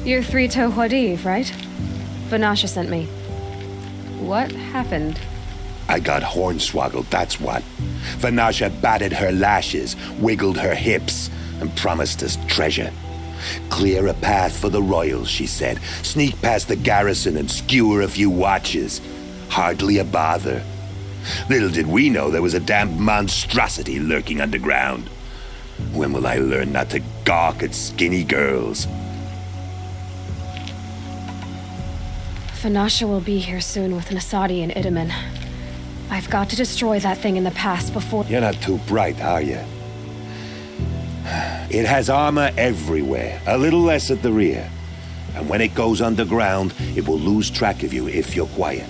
You're Three-Toe Huadiv, right? Vanasha sent me. What happened? I got hornswoggled, that's what. Vanasha batted her lashes, wiggled her hips, and promised us treasure. Clear a path for the royals, she said. Sneak past the garrison and skewer a few watches. Hardly a bother. Little did we know there was a damned monstrosity lurking underground. When will I learn not to gawk at skinny girls? Vanasha will be here soon with Nasadi and Idaman. I've got to destroy that thing in the past before— You're not too bright, are you? It has armor everywhere, a little less at the rear. And when it goes underground, it will lose track of you if you're quiet.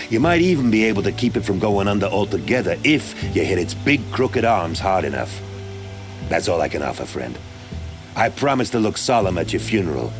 You might even be able to keep it from going under altogether if you hit its big crooked arms hard enough. That's all I can offer, friend. I promise to look solemn at your funeral.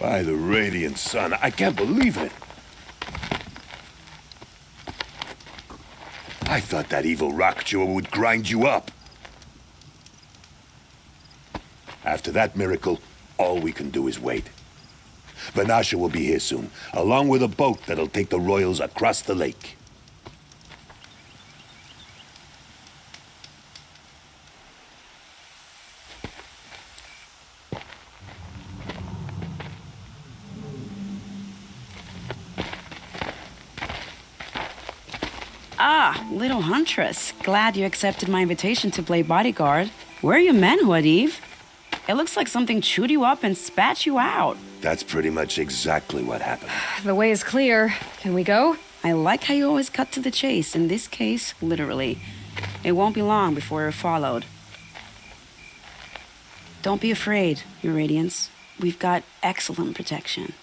By the radiant sun, I can't believe it. I thought that evil rock jaw would grind you up. After that miracle, all we can do is wait. Vanasha will be here soon, along with a boat that'll take the royals across the lake. Ah, little huntress. Glad you accepted my invitation to play bodyguard. Where are your men, Huadiv? It looks like something chewed you up and spat you out. That's pretty much exactly what happened. The way is clear. Can we go? I like how you always cut to the chase. In this case, literally. It won't be long before you're followed. Don't be afraid, Your Radiance. We've got excellent protection.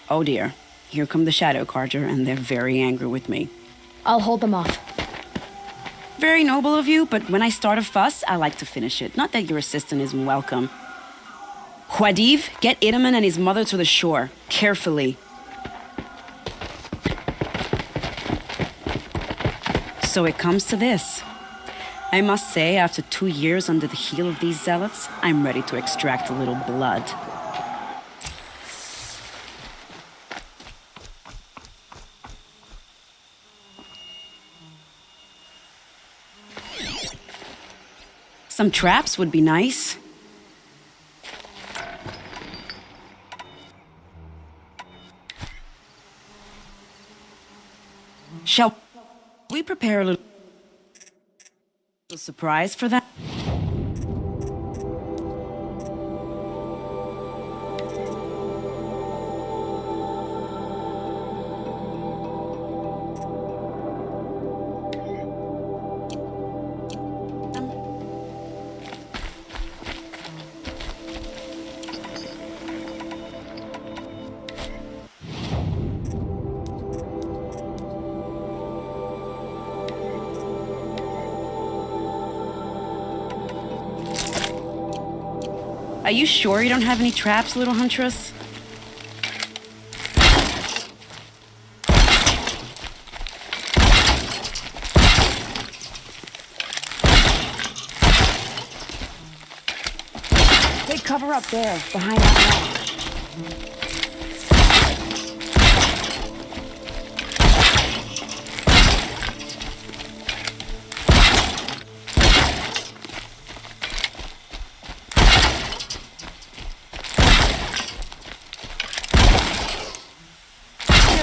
Oh dear, here come the Shadow Carter, and they're very angry with me. I'll hold them off. Very noble of you, but when I start a fuss, I like to finish it. Not that your assistant isn't welcome. Huadiv, get Itaman and his mother to the shore. Carefully. So it comes to this. I must say, after 2 years under the heel of these zealots, I'm ready to extract a little blood. Some traps would be nice. Shall we prepare a little surprise for them? Are you sure you don't have any traps, little huntress? Take cover up there, behind that rock.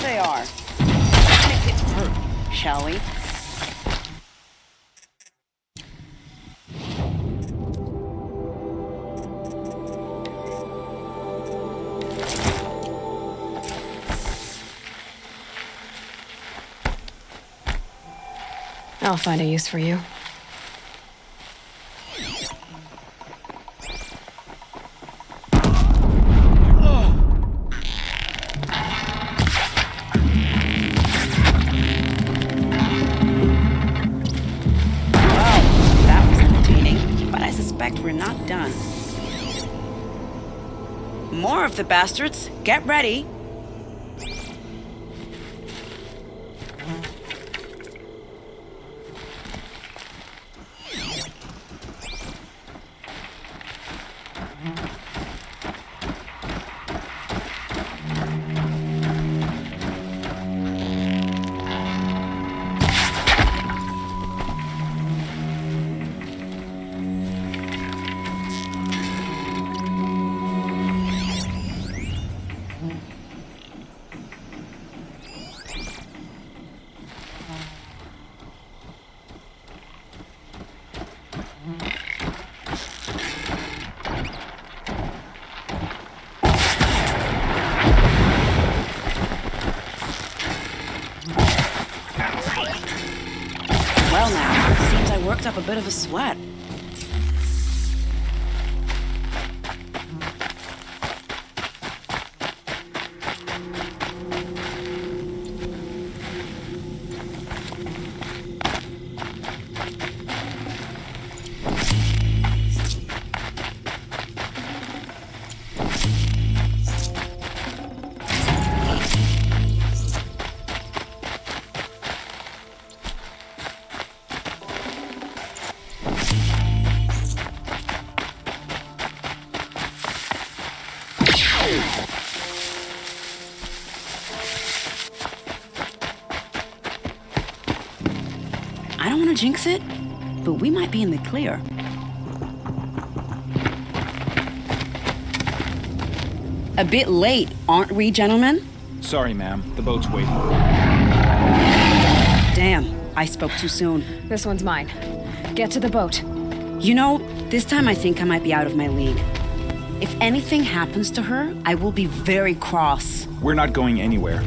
They are. Let's make it hurt, shall we? I'll find a use for you. We're not done. More of the bastards. Get ready. Well now, seems I worked up a bit of a sweat. I don't want to jinx it, but we might be in the clear. A bit late, aren't we, gentlemen? Sorry, ma'am. The boat's waiting. Damn, I spoke too soon. This one's mine. Get to the boat. You know, this time I think I might be out of my league. If anything happens to her, I will be very cross. We're not going anywhere.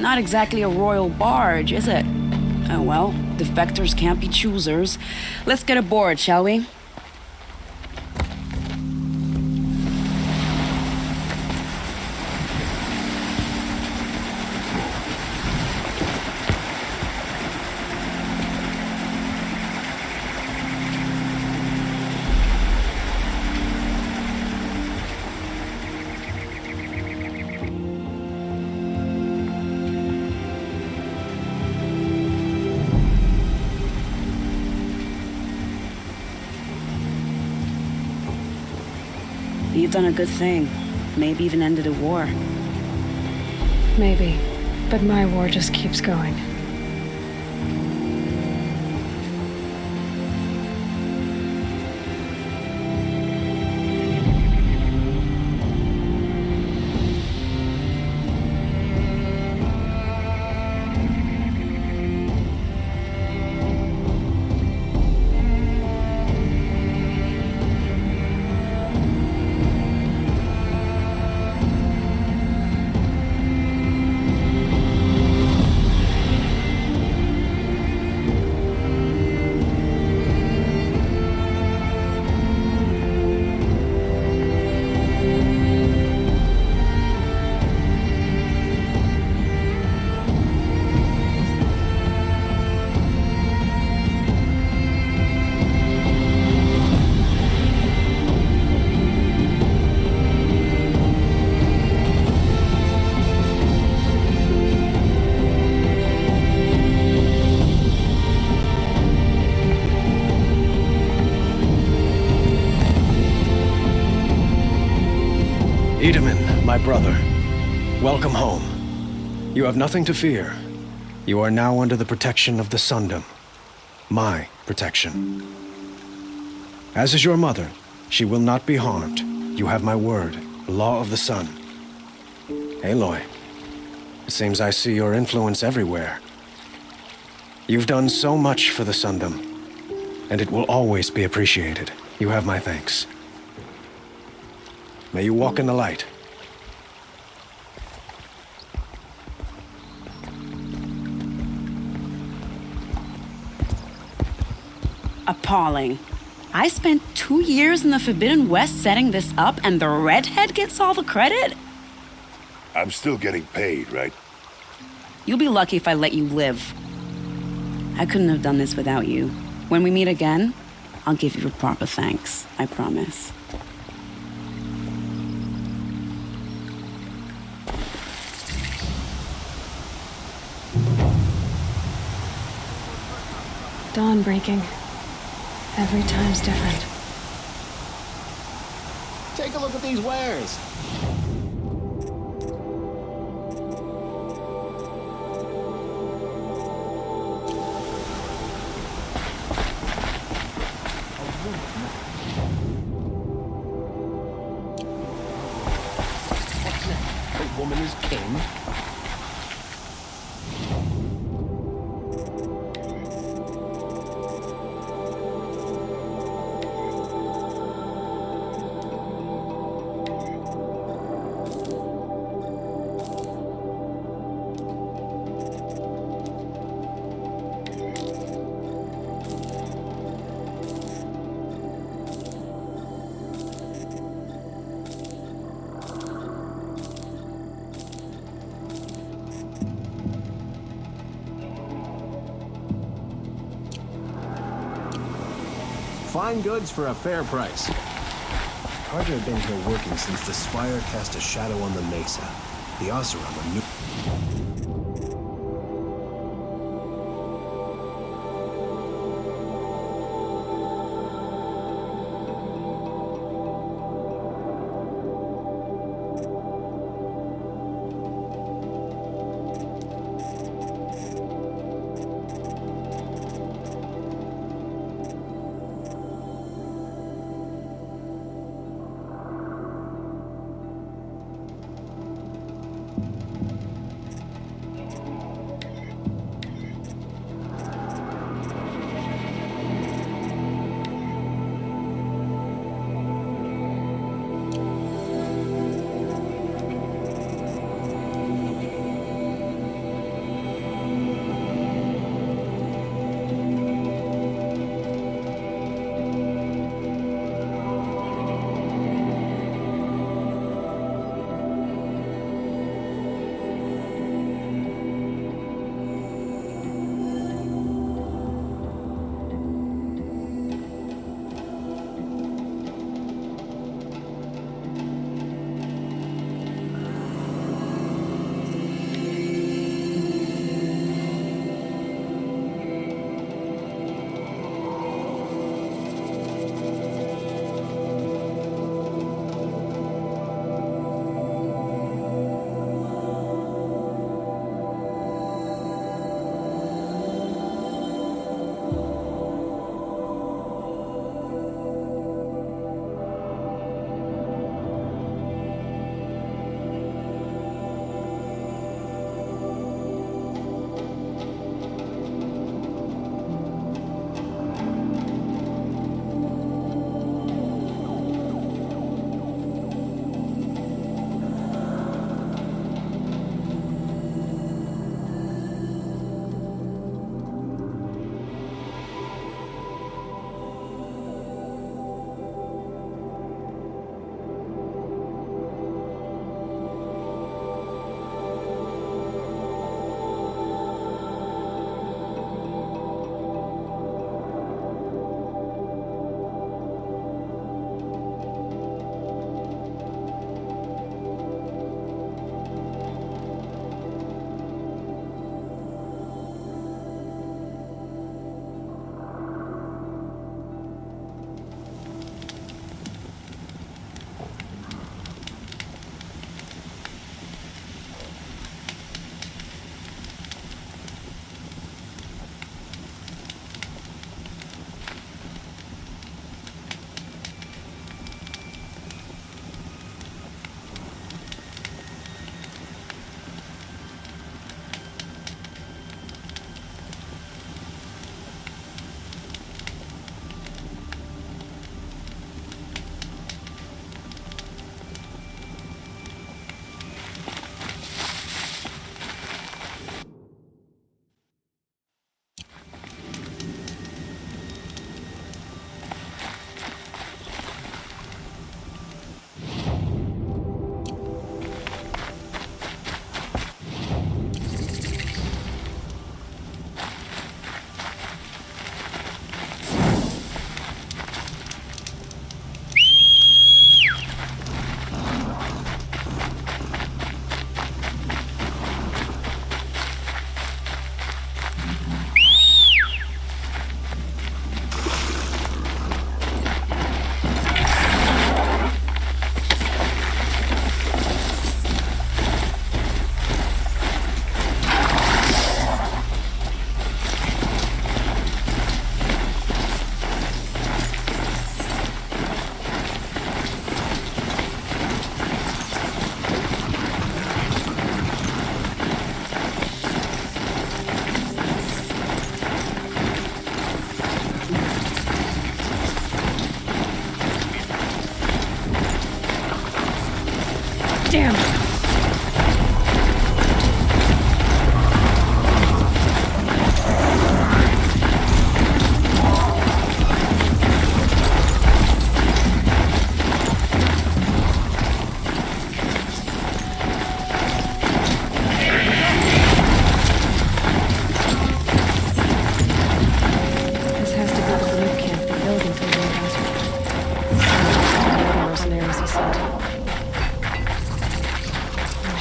Not exactly a royal barge, is it? Oh well, defectors can't be choosers. Let's get aboard, shall we? You've done a good thing. Maybe even ended a war. Maybe. But my war just keeps going. Itamen, my brother, welcome home. You have nothing to fear. You are now under the protection of the Sundom. My protection. As is your mother, she will not be harmed. You have my word, the law of the sun. Aloy, it seems I see your influence everywhere. You've done so much for the Sundom, and it will always be appreciated. You have my thanks. May you walk in the light. Appalling. I spent 2 years in the Forbidden West setting this up, and the redhead gets all the credit? I'm still getting paid, right? You'll be lucky if I let you live. I couldn't have done this without you. When we meet again, I'll give you a proper thanks. I promise. Dawn breaking. Every time's different. Take a look at these wares. A woman is king. Fine goods for a fair price. Carter had been here working since the spire cast a shadow on the mesa. The Oseram knew.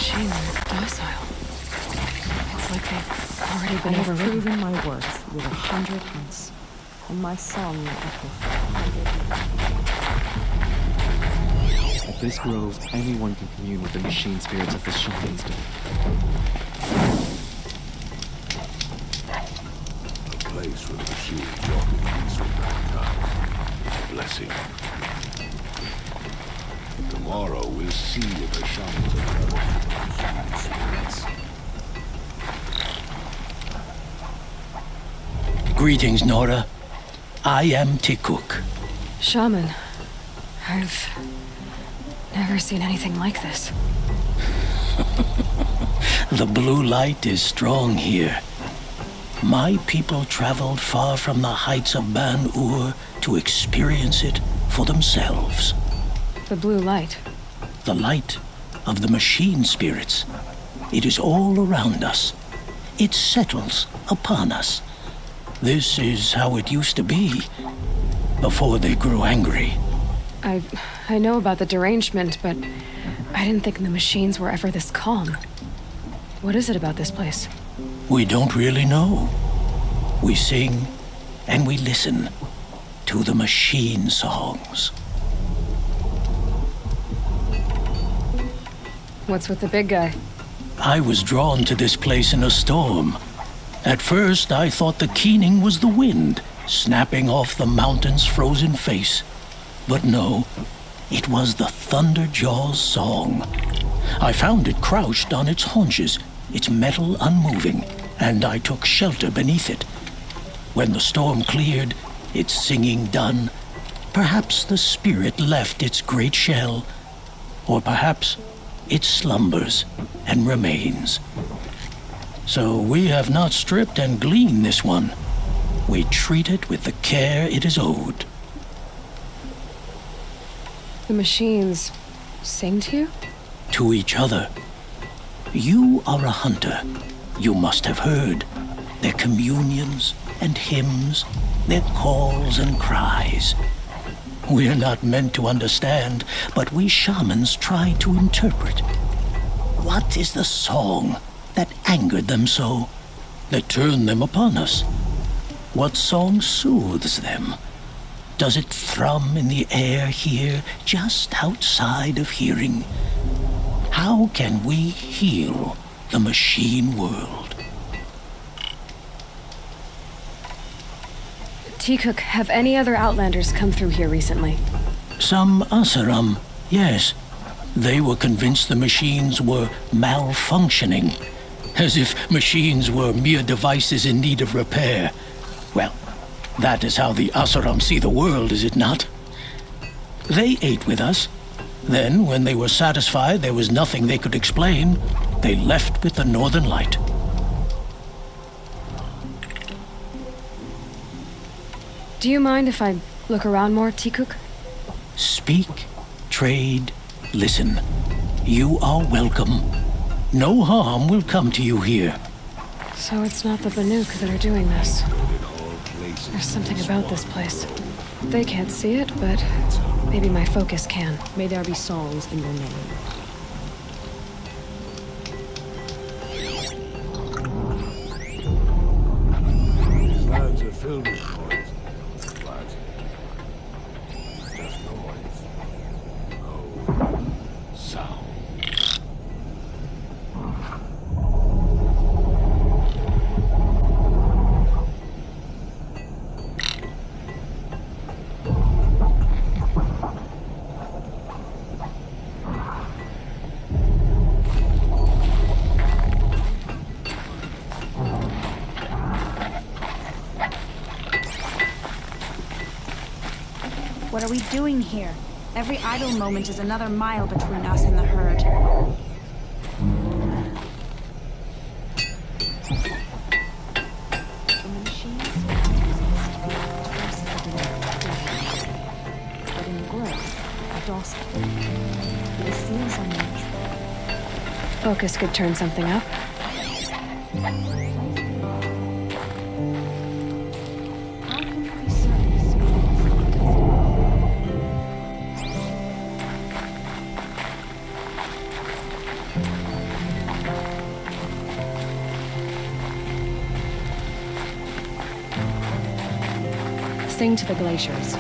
machine are docile. It's like they've already I been have overridden. proven my worth with 100 hunts, and my song will echo for 100 years. At this grove, anyone can commune with the machine spirits of the shamans do. A place where the machines walk in peace with mankind. A blessing. Tomorrow we'll see if the shamans are nourished by the machine spirits. Greetings, Nora. I am Tikuk. Shaman, I've never seen anything like this. The blue light is strong here. My people traveled far from the heights of Ban-Ur to experience it for themselves. The blue light. The light of the machine spirits. It is all around us. It settles upon us. This is how it used to be, before they grew angry. I know about the derangement, but I didn't think the machines were ever this calm. What is it about this place? We don't really know. We sing and we listen to the machine songs. What's with the big guy? I was drawn to this place in a storm. At first, I thought the keening was the wind, snapping off the mountain's frozen face. But no, it was the Thunderjaw's song. I found it crouched on its haunches, its metal unmoving, and I took shelter beneath it. When the storm cleared, its singing done, perhaps the spirit left its great shell, or perhaps it slumbers and remains. So we have not stripped and gleaned this one. We treat it with the care it is owed. The machines sing to you? To each other. You are a hunter. You must have heard their communions and hymns, their calls and cries. We're not meant to understand, but we shamans try to interpret. What is the song that angered them so, that turned them upon us? What song soothes them? Does it thrum in the air here, just outside of hearing? How can we heal the machine world? Tikuk, have any other Outlanders come through here recently? Some Asaram, yes. They were convinced the machines were malfunctioning, as if machines were mere devices in need of repair. Well, that is how the Asaram see the world, is it not? They ate with us. Then, when they were satisfied there was nothing they could explain, they left with the Northern Light. Do you mind if I look around more, Tikuk? Speak, trade, listen. You are welcome. No harm will come to you here. So it's not the Banuk that are doing this. There's something about this place. They can't see it, but maybe my focus can. May there be songs in your name. These lands are filled with noise. But just noise. No sound. What are we doing here? Every idle moment is another mile between us and the herd. When the machines but in the glow, are docile. It seems unnatural. Focus could turn something up. How can we be certain the spirit is not Sing to the glaciers.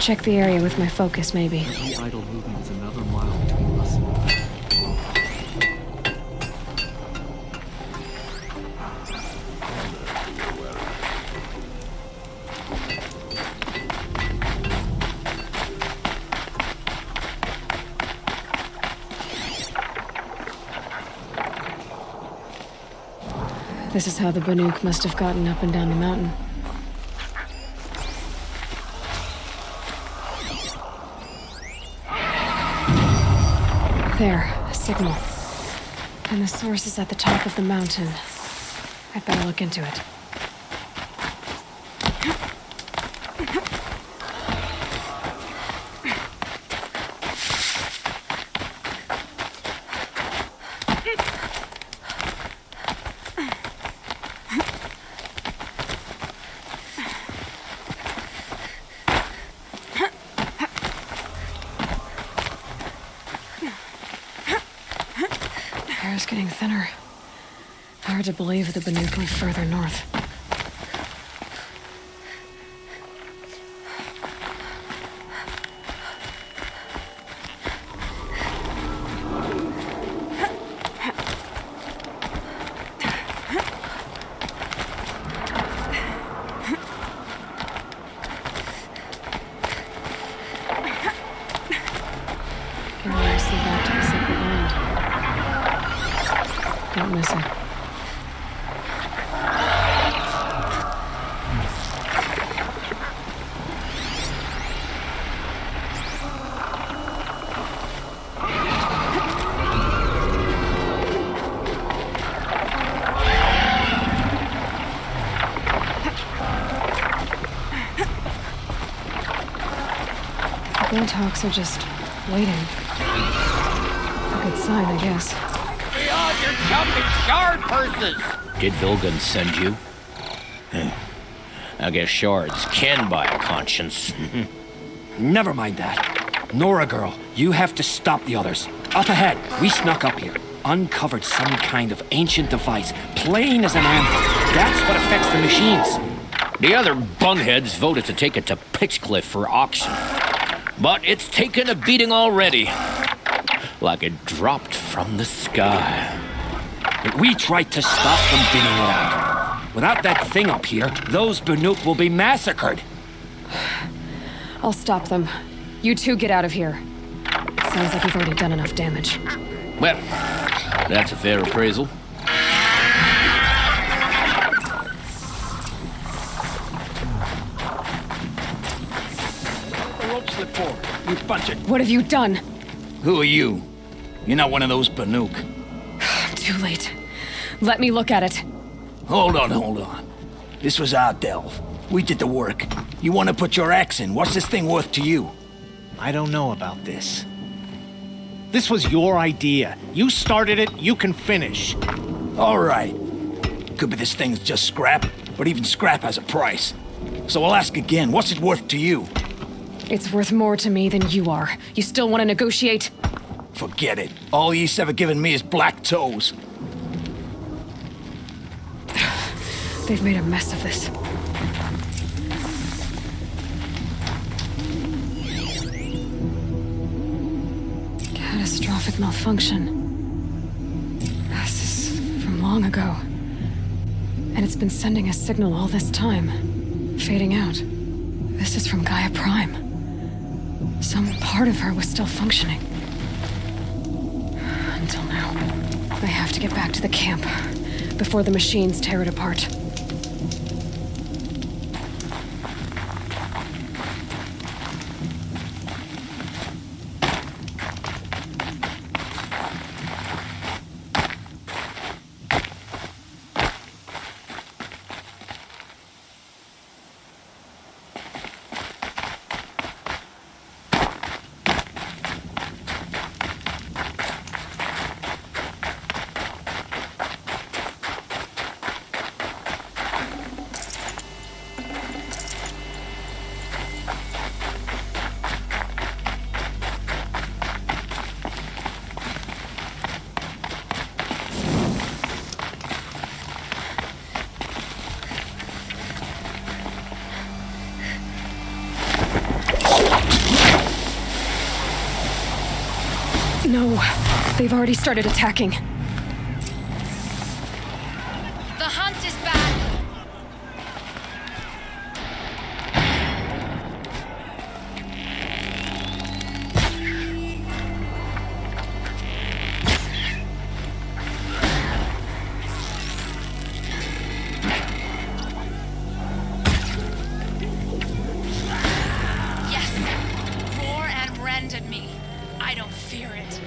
Check the area with my focus, maybe. Every idle movement is another mile between us and the This is how the Banuk must have gotten up and down the mountain. There, a signal. And the source is at the top of the mountain. I'd better look into it. Air's getting thinner. Hard to believe the Banuk live further north. Get nicely back to the sacred land. Don't miss it. The Bloodhawks are just waiting. A good sign, I guess. Beyond your jumping shard purses! Did Vilgan send you? I guess shards can buy a conscience. Never mind that. Nora girl, you have to stop the others. Up ahead, we snuck up here. Uncovered some kind of ancient device, plain as an anvil. That's what affects the machines. The other bunheads voted to take it to Pitchcliff for auction. But it's taken a beating already. Like it dropped from the sky. We tried to stop them digging it out. Without that thing up here, those Banuk will be massacred. I'll stop them. You two get out of here. It sounds like you've already done enough damage. Well, that's a fair appraisal. The rope slip forward. You bunch it. What have you done? Who are you? You're not one of those Banuk. Too late. Let me look at it. Hold on. This was our delve. We did the work. You want to put your axe in? What's this thing worth to you? I don't know about this. This was your idea. You started it, you can finish. All right. Could be this thing's just scrap, but even scrap has a price. So I'll ask again, what's it worth to you? It's worth more to me than you are. You still want to negotiate? Forget it. All ye's ever given me is black toes. They've made a mess of this. Catastrophic malfunction. This is from long ago. And it's been sending a signal all this time. Fading out. This is from Gaia Prime. Some part of her was still functioning. Until now. I have to get back to the camp before the machines tear it apart. No, they've already started attacking. The hunt is back! Yes! Roar and rend at me. I don't fear it.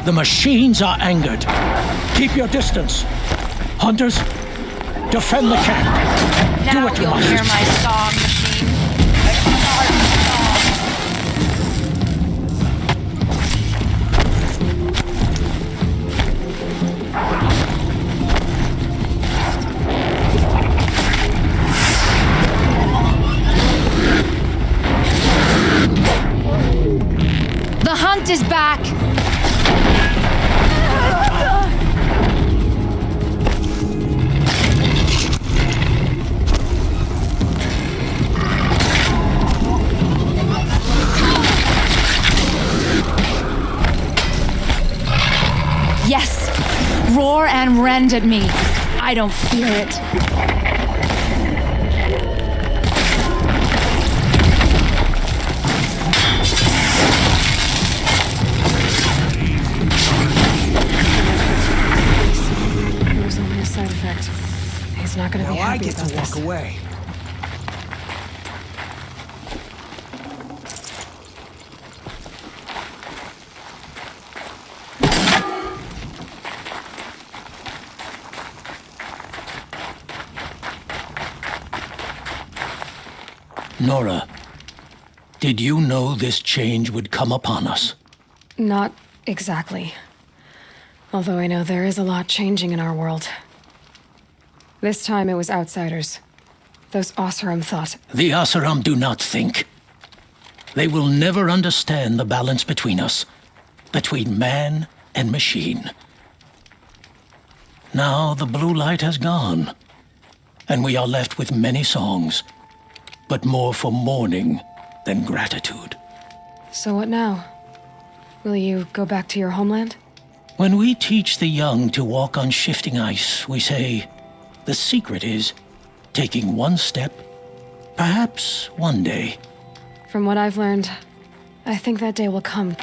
The machines are angered. Keep your distance. Hunters, defend the camp. Do Now what you you'll must. hear my song, machine. A song. The hunt is back! Yes! Roar and rend at me. I don't fear it. It was only a side effect. He's not gonna be Now I happy get about to walk this. away. Nora, did you know this change would come upon us? Not exactly. Although I know there is a lot changing in our world. This time it was outsiders. Those Oseram thought. The Oseram do not think. They will never understand the balance between us, between man and machine. Now the blue light has gone, and we are left with many songs, but more for mourning than gratitude. So what now? Will you go back to your homeland? When we teach the young to walk on shifting ice, we say, the secret is taking one step, perhaps one day. From what I've learned, I think that day will come.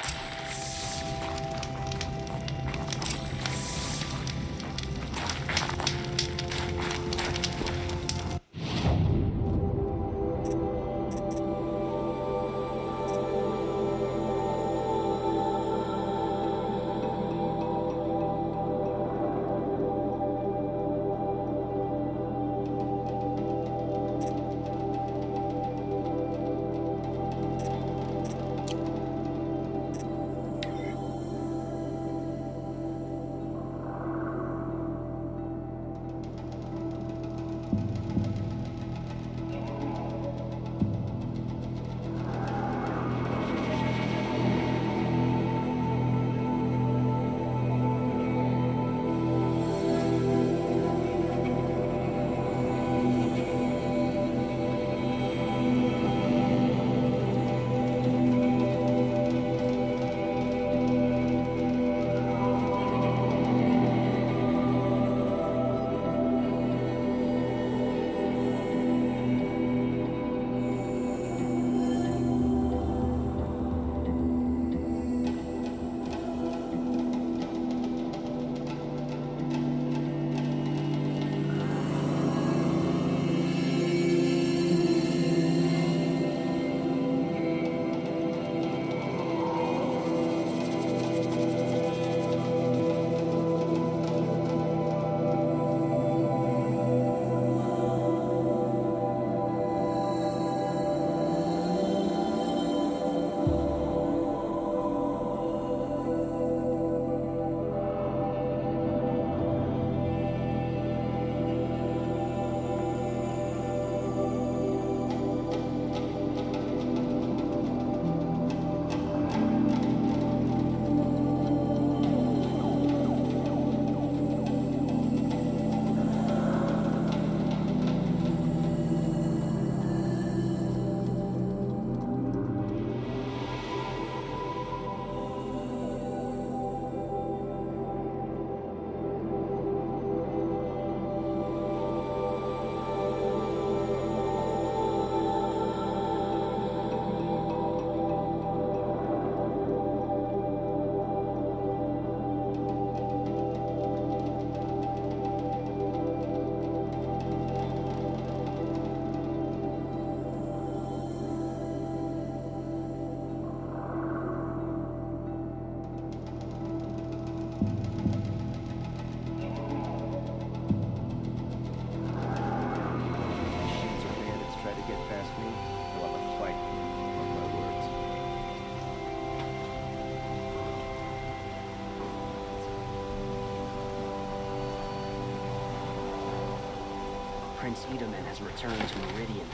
Prince Edaman has returned to Meridian.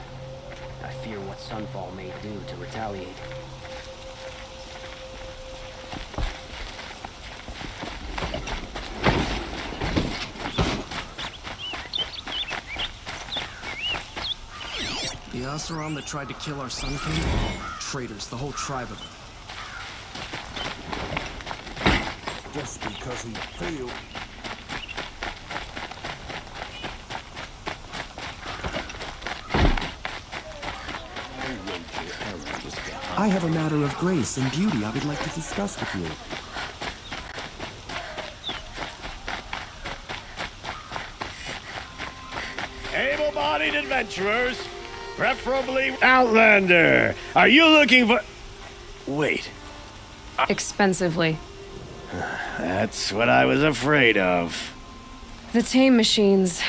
I fear what Sunfall may do to retaliate. The Oseram that tried to kill our Sun King? Traitors, the whole tribe of them. Just because he failed. I have a matter of grace and beauty I would like to discuss with you. Able-bodied adventurers, preferably Outlander. Are you looking for... Wait, Expensively. that's what I was afraid of. The tame machines.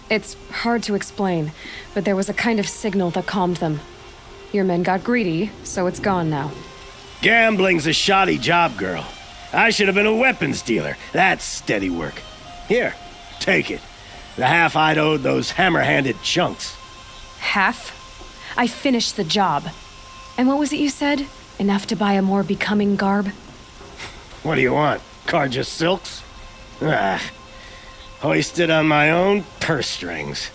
It's hard to explain, but there was a kind of signal that calmed them. Your men got greedy, so it's gone now. Gambling's a shoddy job, girl. I should have been a weapons dealer. That's steady work. Here, take it. The half I'd owed those hammer-handed chunks. Half? I finished the job. And what was it you said? Enough to buy a more becoming garb? What do you want? Carja silks? Ah, hoisted on my own purse strings.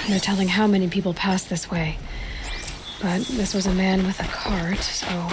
No telling how many people pass this way. But this was a man with a cart, so...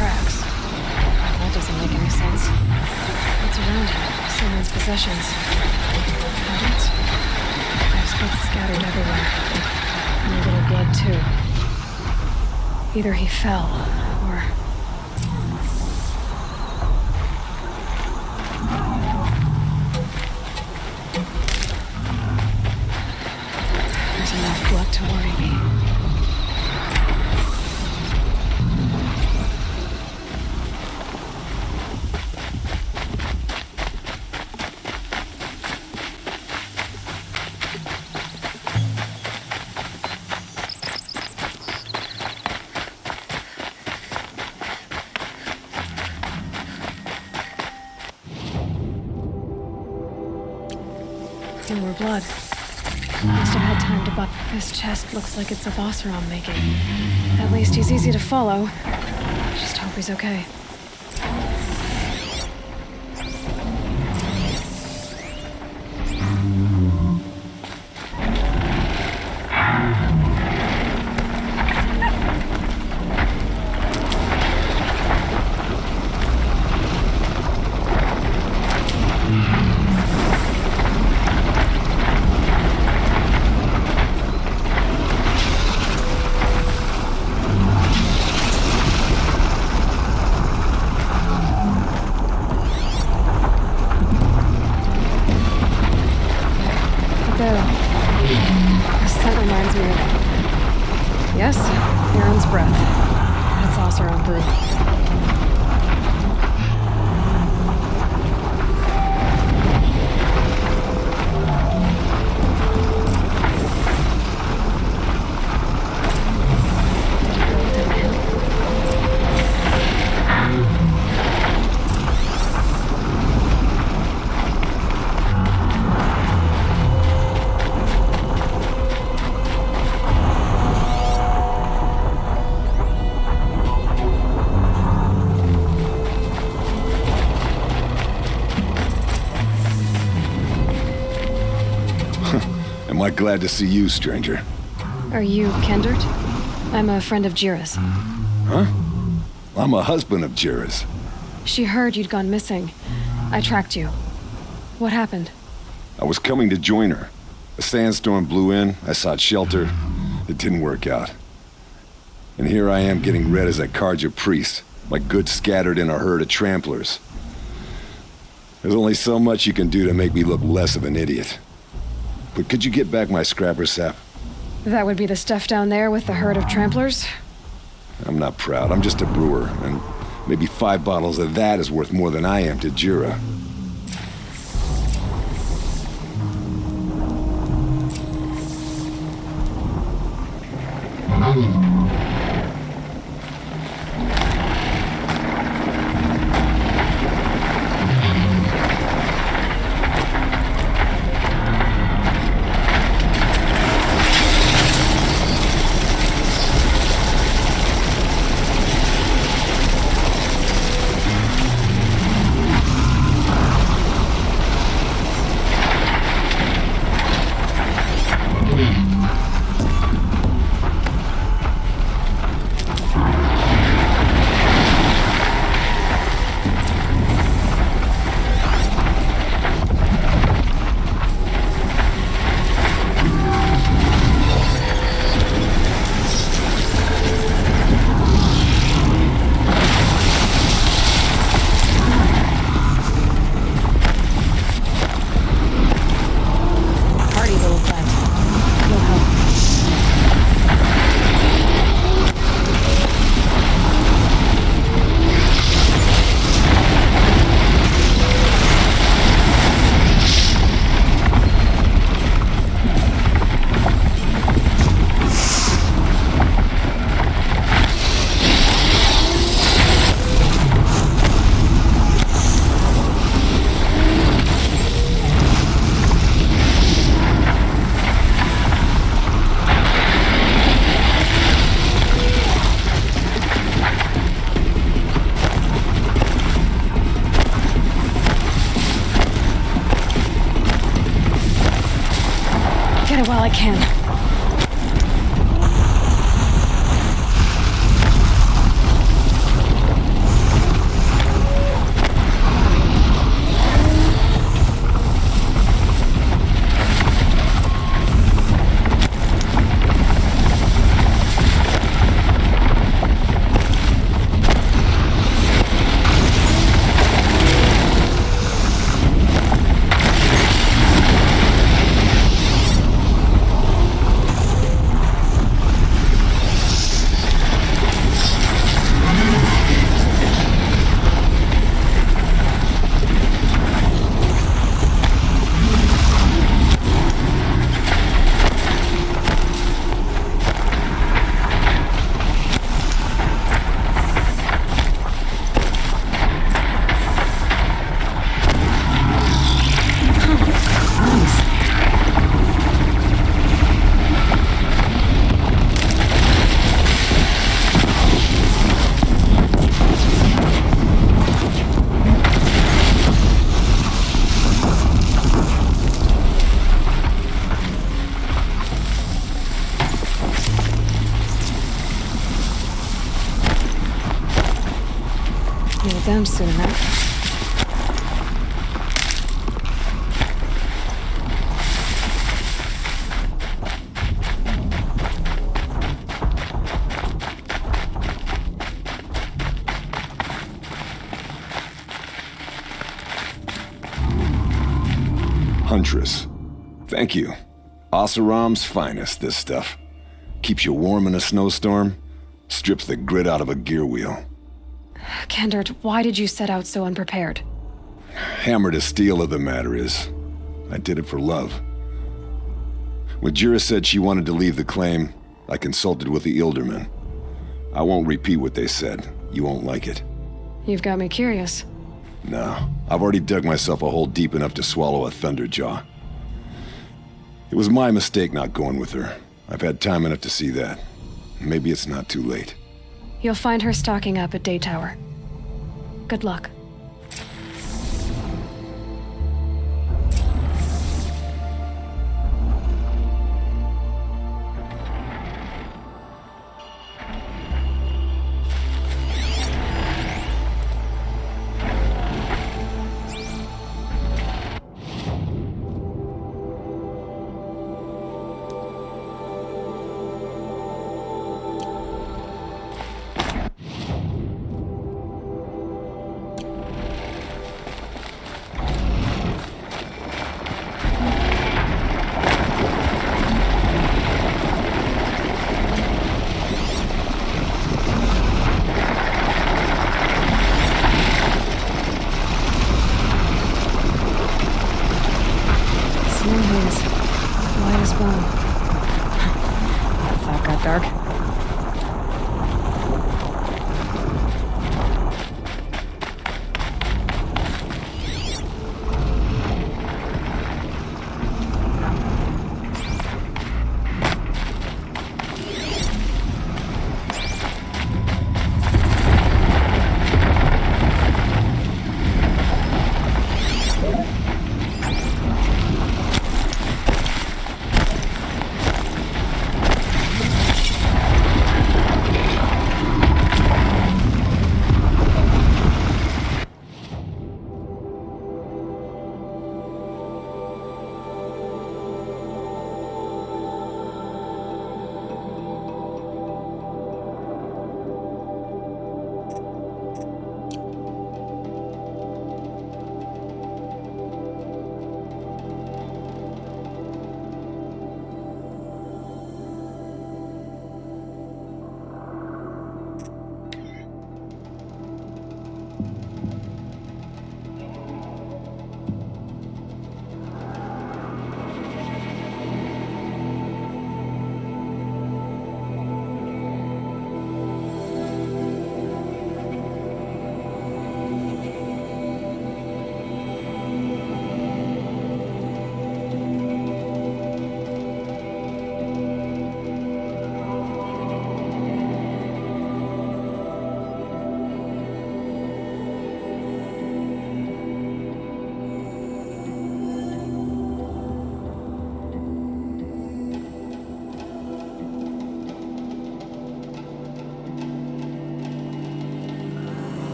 tracks. That doesn't make any sense. What's around him? Someone's possessions. Habits? There's blood scattered everywhere. And a little blood, too. Either he fell, or... There's enough blood to worry me. More blood. Must have had time to buy. This chest looks like it's of Oseram making. At least he's easy to follow. Just hope he's okay. Yes, Aaron's breath. That's Oseram brew. Am I glad to see you, stranger? Are you Kendert? I'm a friend of Jira's. Huh? I'm a husband of Jira's. She heard you'd gone missing. I tracked you. What happened? I was coming to join her. A sandstorm blew in, I sought shelter. It didn't work out. And here I am getting read as a Karja priest, my goods scattered in a herd of tramplers. There's only so much you can do to make me look less of an idiot. But could you get back my scrapper sap? That would be the stuff down there with the herd of tramplers? I'm not proud, I'm just a brewer, and maybe 5 bottles of that is worth more than I am to Jira. While I can. Need them soon enough. Huntress. Thank you. Oseram's finest, this stuff. Keeps you warm in a snowstorm, strips the grit out of a gear wheel. Kendert, why did you set out so unprepared? Hammer to steel of the matter is, I did it for love. When Jira said she wanted to leave the claim, I consulted with the Ilderman. I won't repeat what they said. You won't like it. You've got me curious. No, I've already dug myself a hole deep enough to swallow a thunderjaw. It was my mistake not going with her. I've had time enough to see that. Maybe it's not too late. You'll find her stocking up at Day Tower. Good luck.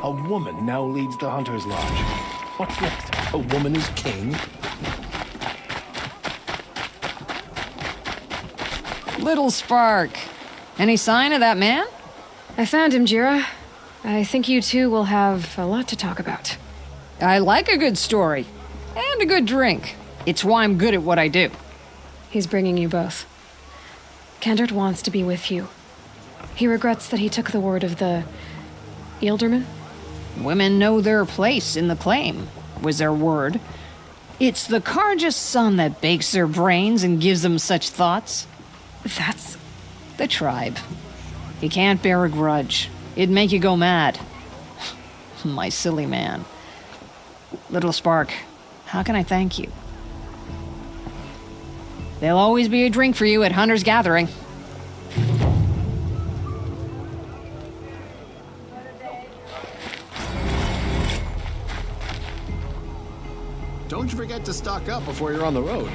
A woman now leads the Hunter's Lodge. What's next? A woman is king? Little Spark. Any sign of that man? I found him, Jira. I think you two will have a lot to talk about. I like a good story. And a good drink. It's why I'm good at what I do. He's bringing you both. Kendert wants to be with you. He regrets that he took the word of the Ilderman. Women know their place in the claim, was their word. It's the Karja's son that bakes their brains and gives them such thoughts. That's the tribe. You can't bear a grudge. It'd make you go mad. My silly man. Little Spark, how can I thank you? There'll always be a drink for you at Hunter's Gathering. Don't forget to stock up before you're on the road.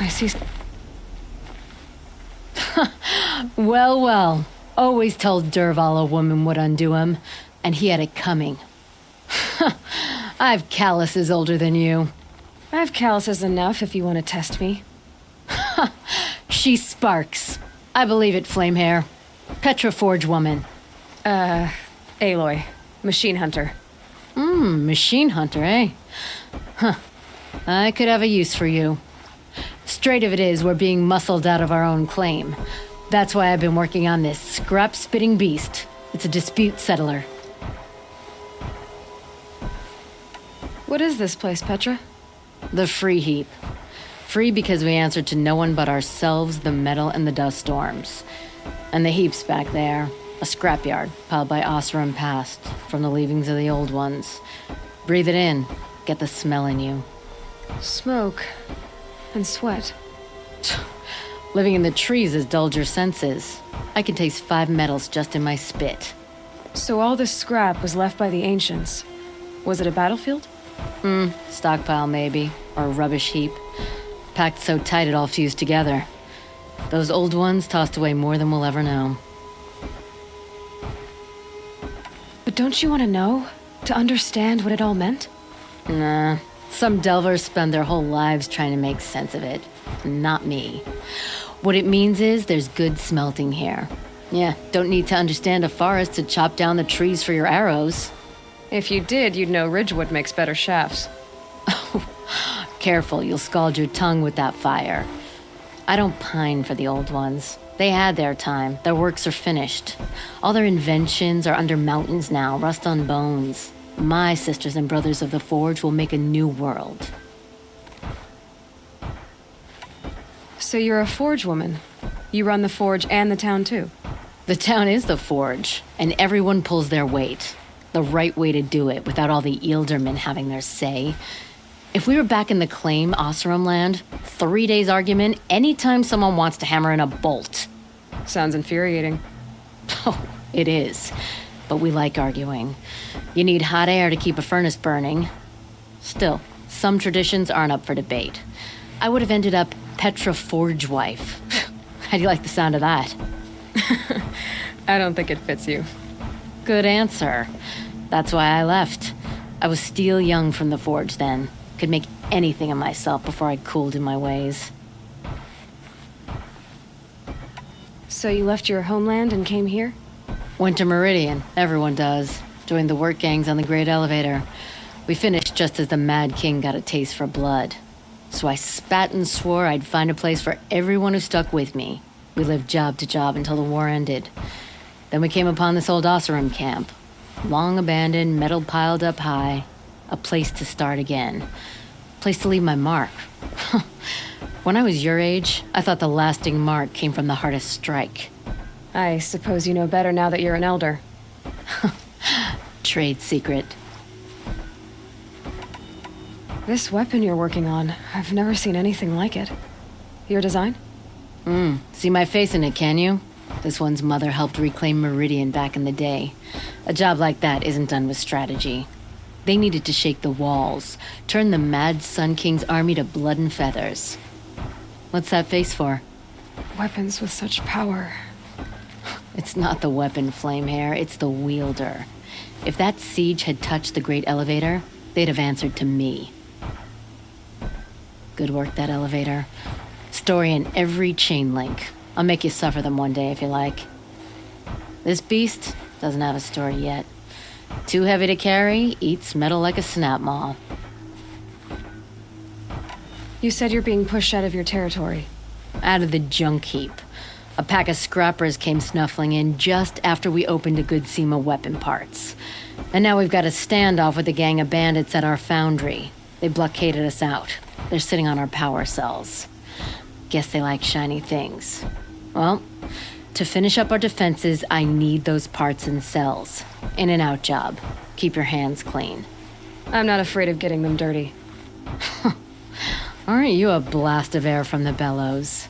I see. Well, well. Always told Derval a woman would undo him, and he had it coming. I've calluses older than you. I have calluses enough if you want to test me. She sparks. I believe it, Flamehair. Petra Forge woman. Aloy. Machine hunter. Machine hunter, eh? Huh. I could have a use for you. Straight of it is, we're being muscled out of our own claim. That's why I've been working on this scrap-spitting beast. It's a dispute settler. What is this place, Petra? The Free Heap. Free because we answer to no one but ourselves, the metal, and the dust storms. And the heap's back there. A scrapyard, piled by Osram past, from the leavings of the old ones. Breathe it in. Get the smell in you. Smoke. And sweat. Living in the trees has dulled your senses. I can taste 5 metals just in my spit. So all this scrap was left by the ancients. Was it a battlefield? Stockpile maybe, or a rubbish heap. Packed so tight it all fused together. Those old ones tossed away more than we'll ever know. But don't you want to know? To understand what it all meant? Nah. Some delvers spend their whole lives trying to make sense of it. Not me. What it means is there's good smelting here. Yeah, don't need to understand a forest to chop down the trees for your arrows. If you did, you'd know Ridgewood makes better shafts. Careful, you'll scald your tongue with that fire. I don't pine for the old ones. They had their time. Their works are finished. All their inventions are under mountains now, rust on bones. My sisters and brothers of the Forge will make a new world. So you're a Forge woman. You run the Forge and the town too. The town is the Forge, and everyone pulls their weight. The right way to do it, without all the Ealdormen having their say. If we were back in the claim Osram land, 3 days argument anytime someone wants to hammer in a bolt. Sounds infuriating. Oh, it is. But we like arguing. You need hot air to keep a furnace burning. Still, some traditions aren't up for debate. I would have ended up Petra Forge wife. How do you like the sound of that? I don't think it fits you. Good answer. That's why I left. I was steel young from the Forge then. Could make anything of myself before I cooled in my ways. So you left your homeland and came here? Went to Meridian. Everyone does. Joined the work gangs on the Great Elevator. We finished just as the Mad King got a taste for blood. So I spat and swore I'd find a place for everyone who stuck with me. We lived job to job until the war ended. Then we came upon this old Osram camp. Long abandoned, metal piled up high. A place to start again. Place to leave my mark. When I was your age, I thought the lasting mark came from the hardest strike. I suppose you know better now that you're an elder. Trade secret. This weapon you're working on, I've never seen anything like it. Your design? See my face in it, can you? This one's mother helped reclaim Meridian back in the day. A job like that isn't done with strategy. They needed to shake the walls, turn the mad Sun King's army to blood and feathers. What's that face for? Weapons with such power. It's not the weapon, Flamehair, it's the wielder. If that siege had touched the Great Elevator, they'd have answered to me. Good work, that elevator. Story in every chain link. I'll make you suffer them one day if you like. This beast doesn't have a story yet. Too heavy to carry, eats metal like a snap maw. You said you're being pushed out of your territory. Out of the junk heap. A pack of scrappers came snuffling in just after we opened a good seam of weapon parts. And now we've got a standoff with a gang of bandits at our foundry. They blockaded us out. They're sitting on our power cells. Guess they like shiny things. Well, to finish up our defenses, I need those parts and cells. In and out job. Keep your hands clean. I'm not afraid of getting them dirty. Aren't you a blast of air from the bellows?